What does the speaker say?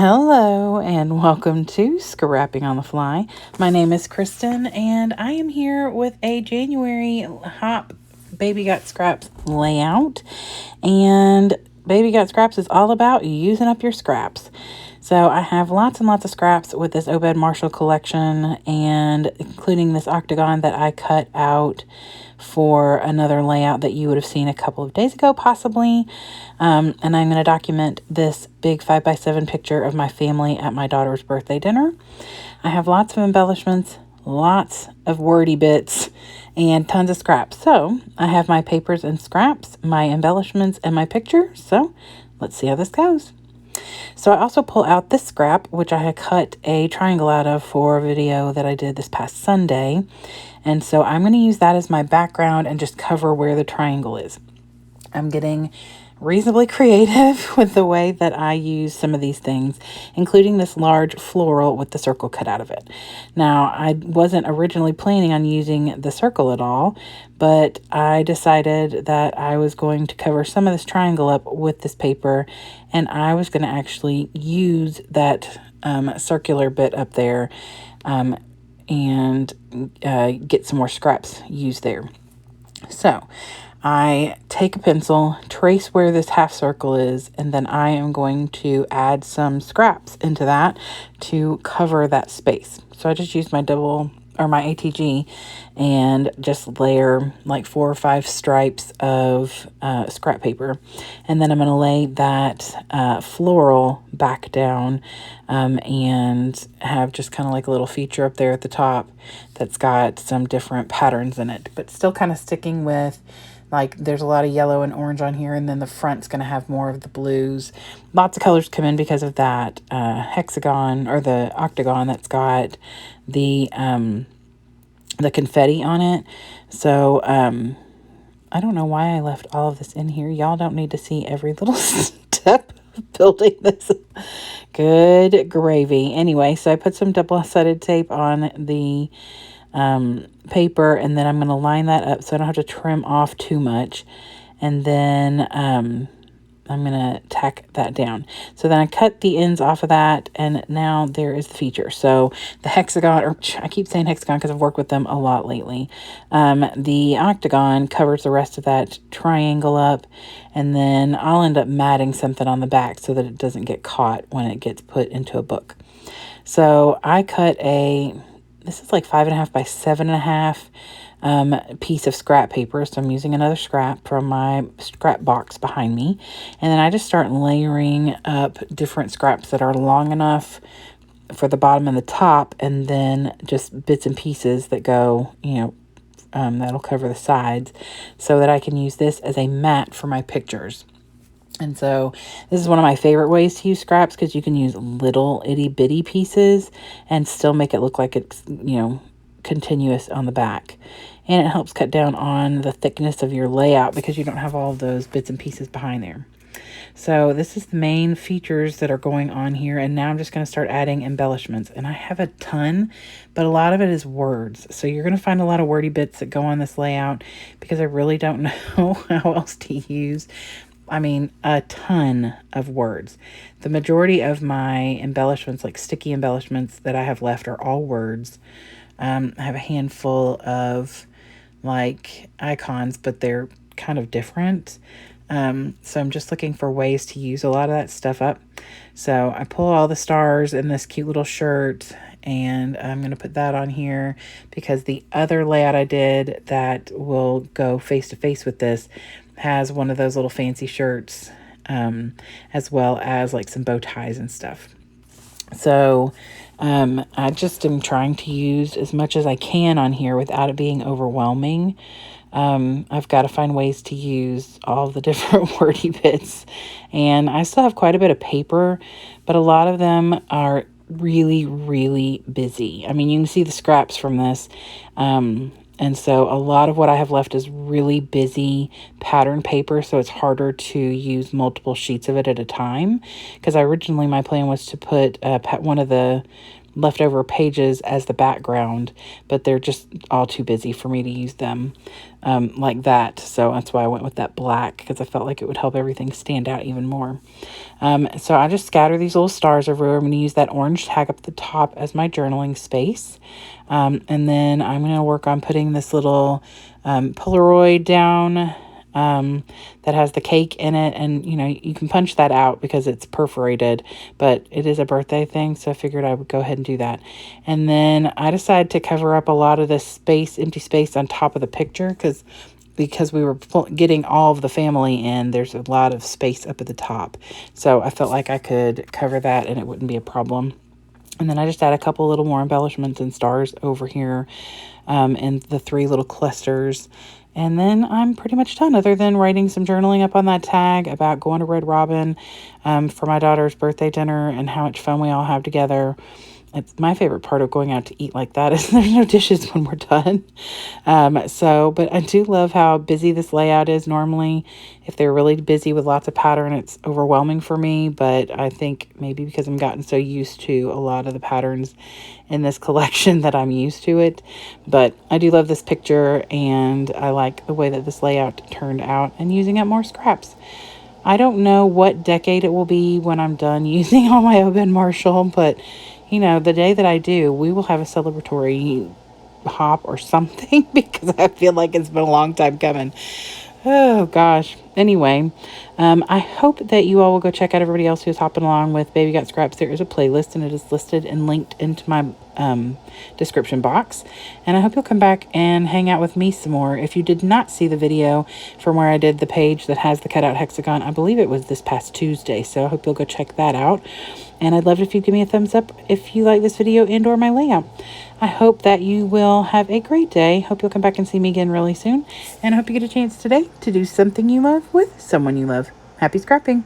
Hello and welcome to Scrapping on the Fly. My name is Kristen and I am here with a January Hop Baby Got Scraps layout. And Baby Got Scraps is all about using up your scraps. So I have lots and lots of scraps with this Obed Marshall collection, and including this octagon that I cut out for another layout that you would have seen a couple of days ago, possibly. And I'm going to document this big 5x7 picture of my family at my daughter's birthday dinner. I have lots of embellishments, lots of wordy bits, and tons of scraps. So I have my papers and scraps, my embellishments, and my picture. So let's see how this goes. So I also pull out this scrap, which I had cut a triangle out of for a video that I did this past Sunday. And so I'm going to use that as my background and just cover where the triangle is. I'm getting reasonably creative with the way that I use some of these things, including this large floral with the circle cut out of it. Now, I wasn't originally planning on using the circle at all, but I decided that I was going to cover some of this triangle up with this paper, and I was going to actually use that circular bit up there and get some more scraps used there. So I take a pencil, trace where this half circle is, and then I am going to add some scraps into that to cover that space. So I just used my my ATG and just layer like 4 or 5 stripes of scrap paper. And then I'm going to lay that floral back down and have just kind of like a little feature up there at the top that's got some different patterns in it, but still kind of sticking with, like, there's a lot of yellow and orange on here, and then the front's going to have more of the blues. Lots of colors come in because of that hexagon or the octagon that's got the confetti on it. So I don't know why I left all of this in here. Y'all don't need to see every little step of building this. Good gravy. Anyway, so I put some double-sided tape on the paper, and then I'm going to line that up so I don't have to trim off too much. And then I'm going to tack that down. So then I cut the ends off of that, and now there is the feature. So the hexagon, or I keep saying hexagon because I've worked with them a lot lately. The octagon covers the rest of that triangle up, and then I'll end up matting something on the back so that it doesn't get caught when it gets put into a book. So I cut this is like 5.5 by 7.5 piece of scrap paper. So I'm using another scrap from my scrap box behind me. And then I just start layering up different scraps that are long enough for the bottom and the top, and then just bits and pieces that go, that'll cover the sides so that I can use this as a mat for my pictures. And so this is one of my favorite ways to use scraps, because you can use little itty bitty pieces and still make it look like it's, continuous on the back. And it helps cut down on the thickness of your layout because you don't have all of those bits and pieces behind there. So this is the main features that are going on here. And now I'm just going to start adding embellishments. And I have a ton, but a lot of it is words. So you're going to find a lot of wordy bits that go on this layout because I really don't know how else to use. A ton of words. The majority of my embellishments, like sticky embellishments that I have left, are all words. I have a handful of like icons, but they're kind of different. So I'm just looking for ways to use a lot of that stuff up. So I pull all the stars in this cute little shirt, and I'm going to put that on here because the other layout I did that will go face to face with this has one of those little fancy shirts, as well as like some bow ties and stuff. So I just am trying to use as much as I can on here without it being overwhelming. I've got to find ways to use all the different wordy bits, and I still have quite a bit of paper, but a lot of them are really, really busy. You can see the scraps from this. And so a lot of what I have left is really busy pattern paper, so it's harder to use multiple sheets of it at a time. Because originally my plan was to put one of the leftover pages as the background, but they're just all too busy for me to use them like that. So that's why I went with that black, because I felt like it would help everything stand out even more. So I just scatter these little stars everywhere. I'm going to use that orange tag up at the top as my journaling space. And then I'm going to work on putting this little Polaroid down that has the cake in it. And, you know, you can punch that out because it's perforated, but it is a birthday thing. So I figured I would go ahead and do that. And then I decided to cover up a lot of this space, empty space on top of the picture, because we were getting all of the family in, there's a lot of space up at the top. So I felt like I could cover that and it wouldn't be a problem. And then I just add a couple little more embellishments and stars over here and the 3 little clusters. And then I'm pretty much done, other than writing some journaling up on that tag about going to Red Robin for my daughter's birthday dinner and how much fun we all have together. It's my favorite part of going out to eat like that is there's no dishes when we're done. But I do love how busy this layout is normally. If they're really busy with lots of pattern, it's overwhelming for me. But I think maybe because I'm gotten so used to a lot of the patterns in this collection that I'm used to it. But I do love this picture, and I like the way that this layout turned out and using up more scraps. I don't know what decade it will be when I'm done using all my Oban Marshall, but you know, the day that I do, we will have a celebratory hop or something because I feel like it's been a long time coming. Oh, gosh. Anyway, I hope that you all will go check out everybody else who's hopping along with Baby Got Scraps. There is a playlist, and it is listed and linked into my description box. And I hope you'll come back and hang out with me some more. If you did not see the video from where I did the page that has the cutout hexagon, I believe it was this past Tuesday. So I hope you'll go check that out. And I'd love it if you give me a thumbs up if you like this video and or my layout. I hope that you will have a great day. Hope you'll come back and see me again really soon. And I hope you get a chance today to do something you love with someone you love. Happy scrapping.